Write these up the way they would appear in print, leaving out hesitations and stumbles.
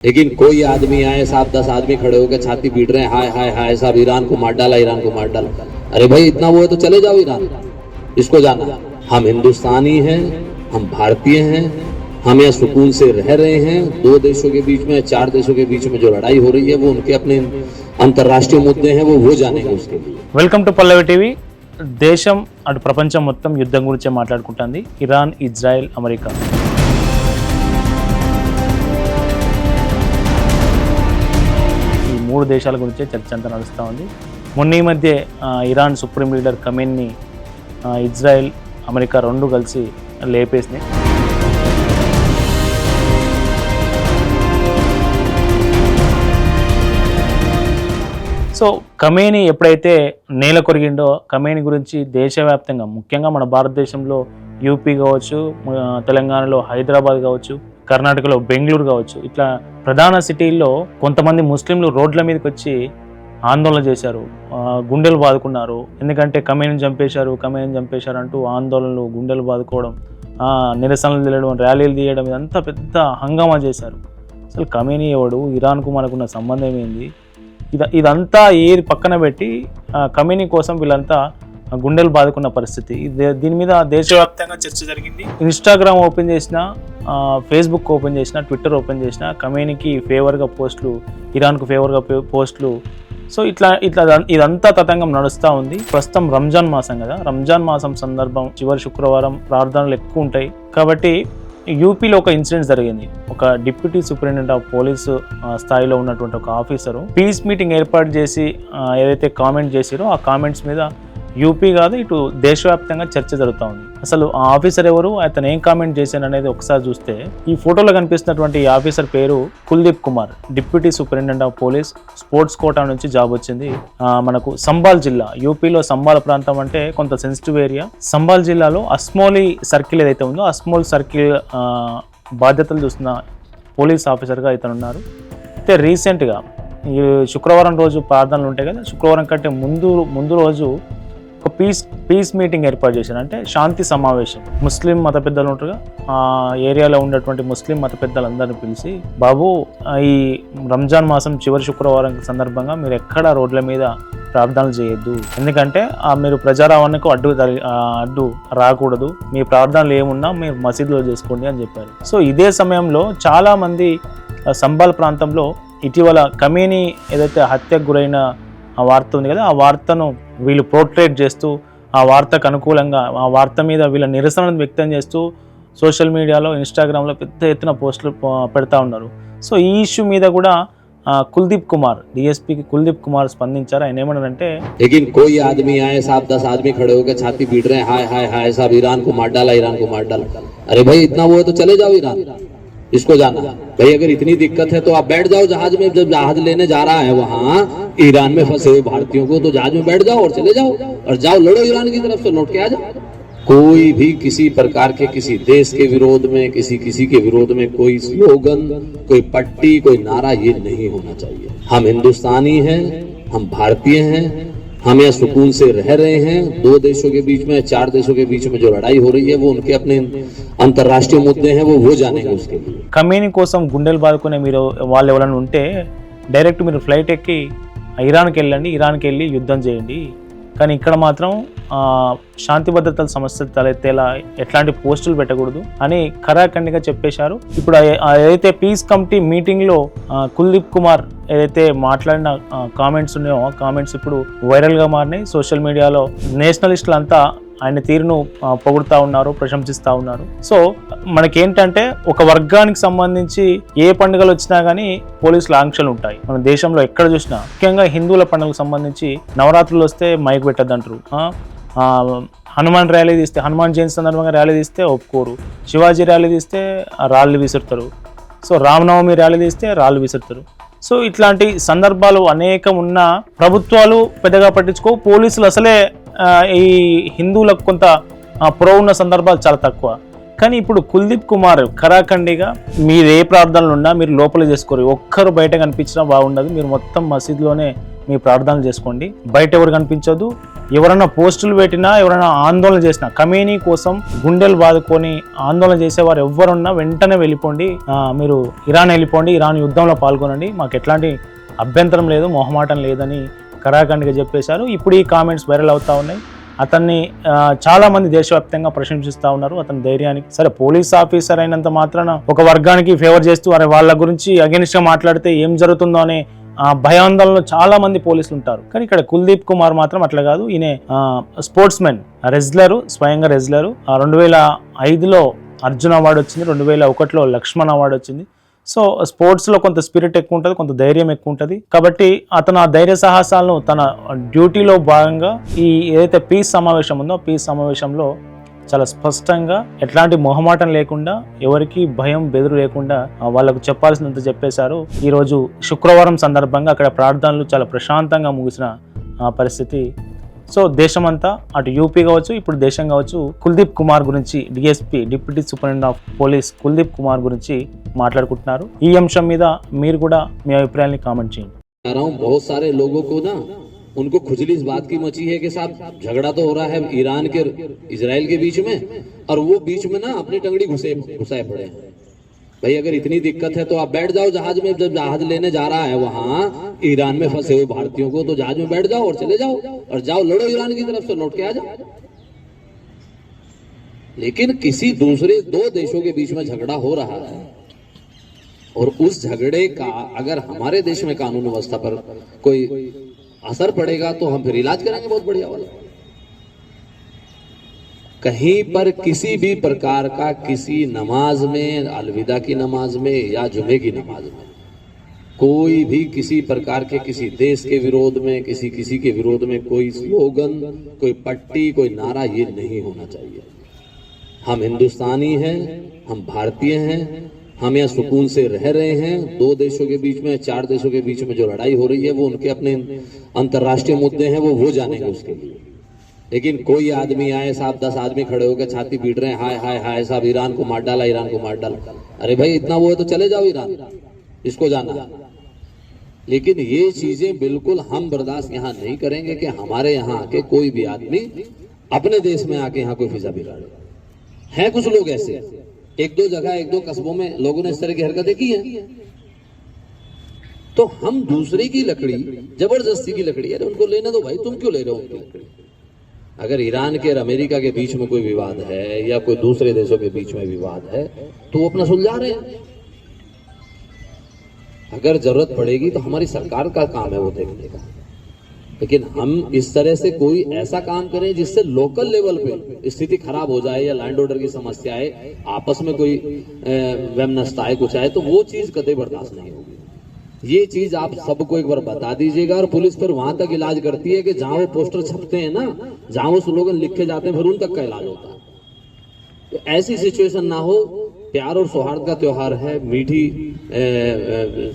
लेकिन कोई आदमी आए साहब 10 आदमी खड़े होकर छाती पीट रहे हैं, हाय हाय हाय साहब ईरान को मार डाला, ईरान को मार डाला। अरे भाई इतना वो है तो चले जाओ ईरान, इसको जाना। हम हिंदुस्तानी हैं, हम भारतीय हैं, हम यहाँ सुकून से रह रहे हैं। 2 देशों के बीच में 4 देशों के बीच में जो लड़ाई हो रही है वो उनके अपने अंतर्राष्ट्रीय मुद्दे हैं, वो जानेंगे उसके लिए। Welcome to Pallavi TV. దేశం అటు ప్రపంచం మొత్తం యుద్ధం గురించే మాట్లాడుకుంటుంది. Iran, Israel, America. ఈ 3 దేశాల గురించే చర్చ అంతా నడుస్తూ ఉంది. మొన్న ఈ మధ్య Iran supreme leader Khamenei Israel, America 2 కలిసి లేపేసినాయి. సో ఖమేనీ ఎప్పుడైతే నేల కొరిగిండో, ఖమేనీ గురించి దేశవ్యాప్తంగా ముఖ్యంగా మన భారతదేశంలో యూపీ కావచ్చు, తెలంగాణలో హైదరాబాద్ కావచ్చు, కర్ణాటకలో బెంగళూరు కావచ్చు, ఇట్లా ప్రధాన సిటీల్లో కొంతమంది ముస్లింలు రోడ్ల మీదకి వచ్చి ఆందోళన చేశారు, గుండెలు బాదుకున్నారు. ఎందుకంటే ఖమేనీని చంపేశారు అంటూ ఆందోళనలు, గుండెలు బాదుకోవడం, నిరసనలు తీయడం, ర్యాలీలు తీయడం, ఇదంతా పెద్ద హంగామా చేశారు. అసలు ఖమేనీ ఎవడు, ఇరాన్కు మనకున్న సంబంధం ఏంది, ఇదంతా ఏది పక్కన పెట్టి ఖమేనీ కోసం వీళ్ళంతా గుండెలు బాదుకున్న పరిస్థితి. దీని మీద దేశవ్యాప్తంగా చర్చ జరిగింది. ఇన్స్టాగ్రామ్ ఓపెన్ చేసినా, ఫేస్బుక్ ఓపెన్ చేసినా, ట్విట్టర్ ఓపెన్ చేసినా ఖమేనీకి ఫేవర్గా పోస్టులు, ఇరాన్కు ఫేవర్గా పోస్టులు. సో ఇదంతా తతంగం నడుస్తూ ఉంది. ప్రస్తుతం రంజాన్ మాసం కదా, రంజాన్ మాసం సందర్భం చివరి శుక్రవారం ప్రార్థనలు ఎక్కువ ఉంటాయి. కాబట్టి యూపీలో ఒక ఇన్సిడెంట్ జరిగింది. ఒక డిప్యూటీ సూపరింటెండెంట్ ఆఫ్ పోలీసు స్థాయిలో ఉన్నటువంటి ఒక ఆఫీసరు పీస్ మీటింగ్ ఏర్పాటు చేసి ఏదైతే కామెంట్ చేసిరో ఆ కామెంట్స్ మీద యూపీ కాదు ఇటు దేశవ్యాప్తంగా చర్చ జరుగుతూ ఉంది. అసలు ఆ ఆఫీసర్ ఎవరు, అతను ఏం కామెంట్ చేశాను అనేది ఒకసారి చూస్తే, ఈ ఫోటోలో కనిపిస్తున్నటువంటి ఈ ఆఫీసర్ పేరు Kuldeep Kumar, deputy superintendent of police, sports quota నుంచి జాబ్ వచ్చింది. మనకు సంబాల్ జిల్లా, యూపీలో సంబాల్ ప్రాంతం అంటే కొంత సెన్సిటివ్ ఏరియా. సంబాల్ జిల్లాలో అస్మోలి సర్కిల్ ఏదైతే ఉందో, అస్మోల్ సర్కిల్ బాధ్యతలు చూస్తున్న పోలీస్ ఆఫీసర్గా ఇతను ఉన్నారు. అయితే రీసెంట్గా ఈ శుక్రవారం రోజు ప్రార్థనలు ఉంటాయి కదా, శుక్రవారం కంటే ముందు రోజు ఒక పీస్ మీటింగ్ ఏర్పాటు చేశారు. అంటే శాంతి సమావేశం. ముస్లిం మత పెద్దలు ఉంటారుగా, ఆ ఏరియాలో ఉన్నటువంటి ముస్లిం మత పెద్దలందరినీ పిలిచి, బాబు ఈ రంజాన్ మాసం చివరి శుక్రవారం సందర్భంగా మీరు ఎక్కడ రోడ్ల మీద ప్రార్థనలు చేయొద్దు, ఎందుకంటే మీరు ప్రజారావానికి అడ్డు రాకూడదు, మీ ప్రార్థనలు ఏమున్నా మీరు మసీదులో చేసుకోండి అని చెప్పారు. సో ఇదే సమయంలో చాలామంది సంబాల్ ప్రాంతంలో ఇటీవల ఖమేనీ ఏదైతే హత్యకు గురైన ఆ వార్త ఉంది కదా, ఆ వార్తను వీళ్ళు పోర్ట్రేట్ చేస్తూ, ఆ వార్తకు అనుకూలంగా, ఆ వార్త మీద వీళ్ళ నిరసనను వ్యక్తం చేస్తూ సోషల్ మీడియాలో, ఇన్స్టాగ్రామ్లో పెద్ద ఎత్తున పోస్టులు పెడతా ఉన్నారు. సో ఈ ఇష్యూ మీద కూడా కుల్దీప్ కుమార్, డిఎస్పీకి కుల్దీప్ కుమార్ స్పందించారు. ఆయన ఏమన్నారంటే, लेकिन कोई आदमी आए साहब 10 आदमी खड़े होकर छाती पीट रहे हैं, हाय हाय हाय साहब ईरान को मार डाला, ईरान को मार डाला। अरे भाई इतना वो है तो चले जाओ ईरान, इसको जाना। भाई अगर इतनी दिक्कत है तो आप बैठ जाओ जहाज में, जब जहाज लेने जा रहा है वहाँ ईरान में फंसे हुए भारतीयों को, तो जहाज में बैठ जाओ और चले जाओ, और जाओ लड़ो ईरान की तरफ से, लौट के आ जाओ। कोई भी किसी प्रकार के किसी देश के विरोध में, किसी के विरोध में कोई स्लोगन, कोई पट्टी, कोई नारा ये नहीं होना चाहिए। हम हिंदुस्तानी हैं, हम भारतीय हैं, हम यहाँ सुकून से रह रहे हैं। 2 देशों के बीच में 4 देशों के बीच में जो लड़ाई हो रही है वो उनके अपने अंतर्राष्ट्रीय मुद्दे हैं, वो जानेंगे उसके लिए। ఖమేనీ కోసం గుండెలు బాదుకునే మీరు వాళ్ళు ఎవరైనా ఉంటే డైరెక్ట్ మీరు ఫ్లైట్ ఎక్కి ఇరాన్కి వెళ్ళండి, ఇరాన్కి వెళ్ళి యుద్ధం చేయండి. కానీ ఇక్కడ మాత్రం శాంతి భద్రతల సమస్య తలెత్తేలా ఎట్లాంటి పోస్టులు పెట్టకూడదు అని ఖరాఖండిగా చెప్పేశారు. ఇప్పుడు ఏదైతే పీస్ కమిటీ మీటింగ్లో కుల్దీప్ కుమార్ ఏదైతే మాట్లాడిన కామెంట్స్ ఉన్నాయో, ఆ కామెంట్స్ ఇప్పుడు వైరల్గా మారినాయి. సోషల్ మీడియాలో నేషనలిస్టులు అంతా ఆయన తీరును పొగుడుతూ ఉన్నారు, ప్రశంసిస్తూ ఉన్నారు. సో మనకేంటంటే ఒక వర్గానికి సంబంధించి ఏ పండుగలు వచ్చినా కానీ పోలీసుల ఆంక్షలు ఉంటాయి. మన దేశంలో ఎక్కడ చూసినా, ముఖ్యంగా హిందువుల పండుగలకు సంబంధించి నవరాత్రులు వస్తే మైక్ పెట్టద్దంటారు, హనుమాన్ ర్యాలీ తీస్తే, హనుమాన్ జయంతి సందర్భంగా ర్యాలీ తీస్తే ఒప్పుకోరు, శివాజీ ర్యాలీ తీస్తే రాళ్ళు విసురుతారు, సో రామనవమి ర్యాలీ తీస్తే రాళ్ళు విసురుతారు. సో ఇట్లాంటి సందర్భాలు అనేకం ఉన్న ప్రభుత్వాలు పెద్దగా పట్టించుకో, పోలీసులు అసలే ఈ హిందువులకు కొంత పుర ఉన్న సందర్భాలు చాలా తక్కువ. కానీ ఇప్పుడు కుల్దీప్ కుమార్ ఖరాఖండిగా మీరు ఏ ప్రార్థనలు ఉన్నా మీరు లోపల చేసుకోరు, ఒక్కరు బయట కనిపించినా బాగుండదు, మీరు మొత్తం మసీదులోనే మీ ప్రార్థనలు చేసుకోండి, బయట ఎవరు కనిపించొద్దు, ఎవరైనా పోస్టులు పెట్టినా ఎవరైనా ఆందోళన చేసినా కమేనీ కోసం గుండెలు బాదుకొని ఆందోళన చేసేవారు ఎవరున్నా వెంటనే వెళ్ళిపోండి, మీరు ఇరాన్ వెళ్ళిపోండి, ఇరాన్ యుద్ధంలో పాల్గొనండి, మాకు ఎట్లాంటి అభ్యంతరం లేదు, మొహమాటం లేదని కరాఖండిగా చెప్పేశారు. ఇప్పుడు ఈ కామెంట్స్ వైరల్ అవుతా ఉన్నాయి. అతన్ని చాలా మంది దేశవ్యాప్తంగా ప్రశంసిస్తూ ఉన్నారు అతని ధైర్యానికి. సరే, పోలీస్ ఆఫీసర్ అయినంత మాత్రాన ఒక వర్గానికి ఫేవర్ చేస్తూ అరే వాళ్ళ గురించి అగెనిస్ట్ గా మాట్లాడితే ఏం జరుగుతుందో అనే భయాందోళనలో చాలా మంది పోలీసులు ఉంటారు. కానీ ఇక్కడ కుల్దీప్ కుమార్ మాత్రం అట్లా కాదు. ఈయన స్పోర్ట్స్ మెన్, రెజ్లరు, స్వయంగా రెజ్లరు. 2005లో అర్జున్ అవార్డు వచ్చింది, 2001లో లక్ష్మణ్ అవార్డు వచ్చింది. సో స్పోర్ట్స్లో కొంత స్పిరిట్ ఎక్కువ ఉంటుంది, కొంత ధైర్యం ఎక్కువ ఉంటుంది. కాబట్టి అతను ఆ ధైర్య సాహసాలను తన డ్యూటీలో భాగంగా ఈ ఏదైతే పీస్ సమావేశం ఉందో పీస్ సమావేశంలో చాలా స్పష్టంగా ఎట్లాంటి మొహమాటం లేకుండా ఎవరికి భయం బెదురు లేకుండా వాళ్ళకు చెప్పాల్సినంత చెప్పేశారు. ఈరోజు శుక్రవారం సందర్భంగా అక్కడ ప్రార్థనలు చాలా ప్రశాంతంగా ముగిసిన పరిస్థితి. సో దేశమంతా అటు యూపీ కావచ్చు, ఇప్పుడు దేశం కావచ్చు, కుల్దీప్ కుమార్ గురించి DSP deputy superintendent of police Kuldeep Kumar గురించి మాట్లాడుకుంటున్నారు. ఈ అంశం మీద మీరు కూడా మీ అభిప్రాయాన్ని కామెంట్ చేయండి. बहुत सारे लोगों को ना उनको खुजली इस बात की मची है कि साहब झगड़ा तो हो रहा है ईरान के इजराइल के बीच में और वो बीच में ना अपनी टंगड़ी घुसाए पड़े हैं। भाई अगर इतनी दिक्कत है तो आप बैठ जाओ जहाज में। जब जहाज लेने जा रहा है वहां ईरान में फंसे हुए भारतीयों को, तो जहाज में बैठ जाओ और चले जाओ और जाओ लड़ो ईरान की तरफ से, लौट के आ जाओ। लेकिन किसी दूसरे दो देशों के बीच में झगड़ा हो रहा है और उस झगड़े का अगर हमारे देश में कानून व्यवस्था पर कोई असर पड़ेगा तो हम फिर इलाज करेंगे बहुत बढ़िया वाला। कहीं पर किसी भी प्रकार का किसी नमाज में, अलविदा की नमाज में या जुमे की नमाज में कोई भी किसी प्रकार के किसी देश के विरोध में, किसी के विरोध में कोई स्लोगन, कोई पट्टी, कोई नारा, ये नहीं होना चाहिए। हम हिंदुस्तानी हैं, हम भारतीय हैं, हम यहाँ सुकून से रह रहे हैं। दो देशों के बीच में, चार देशों के बीच में जो लड़ाई हो रही है वो उनके अपने अंतर्राष्ट्रीय मुद्दे हैं, वो जानेंगे उसके लिए। लेकिन कोई आदमी आए साहब 10 आदमी खड़े होकर छाती पीट रहे हैं, हाय हाय हाय साहब ईरान को मार डाला, ईरान को मार डाला। अरे भाई इतना वो है तो चले जाओ ईरान, इसको जाना। लेकिन ये चीजें बिल्कुल हम बर्दाश्त यहाँ नहीं करेंगे कि हमारे यहाँ आके कोई भी आदमी अपने देश में आके यहाँ कोई फिजा बिगाड़े। हैं कुछ लोग ऐसे, एक दो जगह, एक दो कस्बों में लोगों ने इस तरह की हरकतें की हैं। तो हम दूसरे की लकड़ी, जबरदस्ती की लकड़ी, अरे उनको लेने दो भाई, तुम क्यों ले रहे हो उनकी लकड़ी? अगर ईरान के और अमेरिका के बीच में कोई विवाद है या कोई दूसरे देशों के बीच में विवाद है तो वो अपना सुलझा रहे हैं। अगर जरूरत पड़ेगी तो हमारी सरकार का काम है वो देखने का। लेकिन हम इस तरह से कोई ऐसा काम करें जिससे लोकल लेवल पे स्थिति खराब हो जाए या लैंड ऑर्डर की समस्या आए, आपस में कोई वैमनस्यता आए, कुछ आए, तो वो चीज कतई बर्दाश्त नहीं होगी। ये चीज आप सबको एक बार बता दीजिएगा। और पुलिस फिर वहां तक इलाज करती है कि जहां वो पोस्टर छपते हैं ना, जहां वो स्लोगन लिखे जाते हैं, फिर उन तक का इलाज होता है। तो ऐसी सिचुएशन ना हो। प्यार और सौहार्द का त्योहार है, मीठी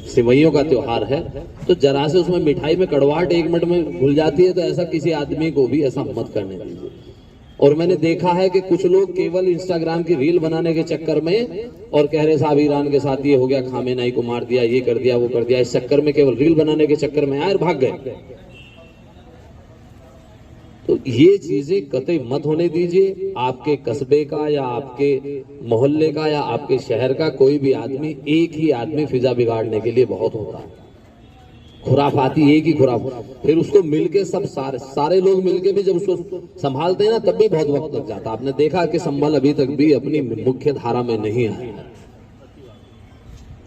सिवैयों का त्योहार है, तो जरा से उसमें मिठाई में कड़वाहट 1 मिनट में घुल जाती है, तो ऐसा किसी आदमी को भी ऐसा मत करने दीजिए। और मैंने देखा है कि कुछ लोग केवल इंस्टाग्राम की रील बनाने के चक्कर में और कह रहे साहब ईरान के साथ ये हो गया, खामेनाई को मार दिया, ये कर दिया, वो कर दिया, इस चक्कर में केवल रील बनाने के चक्कर में आए और भाग गए। तो ये चीजें कतई मत होने दीजिए। आपके कस्बे का या आपके मोहल्ले का या आपके शहर का कोई भी आदमी, एक ही आदमी फिजा बिगाड़ने के लिए बहुत होता है। खुराफाती एक ही खुराफात, फिर उसको मिलके सब सारे लोग मिलके भी जब उसको संभालते हैं ना, तब भी बहुत वक्त लग जाता है। आपने देखा कि संभल अभी तक भी अपनी मुख्य धारा में नहीं आया।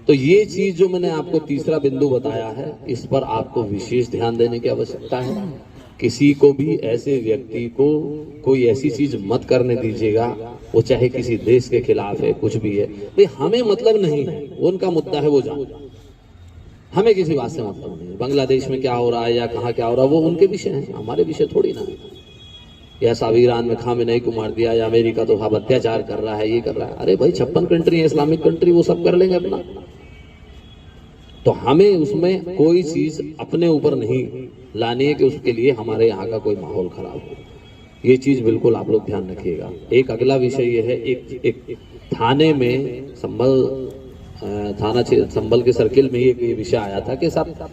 तो ये चीज जो मैंने आपको तीसरा बिंदु बताया है, इस पर आपको विशेष ध्यान देने की आवश्यकता है। किसी को भी ऐसे व्यक्ति को कोई ऐसी चीज मत करने दीजिएगा, वो चाहे किसी देश के खिलाफ है, कुछ भी है। भाई हमें मतलब नहीं है, उनका मुद्दा है वो जान, हमें किसी बात से मतलब नहीं है। बांग्लादेश में क्या हो रहा है या कहाँ क्या हो रहा है वो उनके विषय है, हमारे विषय थोड़ी ना है। या साहब ईरान में खामेनेई को मार दिया, या अमेरिका तो साहब अत्याचार कर रहा है, ये कर रहा है। अरे भाई 56 कंट्री है, इस्लामिक कंट्री, वो सब कर लेंगे अपना। तो हमें उसमें कोई चीज अपने ऊपर नहीं लानी है कि उसके लिए हमारे यहाँ का कोई माहौल खराब हो। ये चीज बिल्कुल आप लोग ध्यान रखिएगा। एक अगला विषय ये है, एक थाने में संभल के सर्किल में ये विषय आया था कि साहब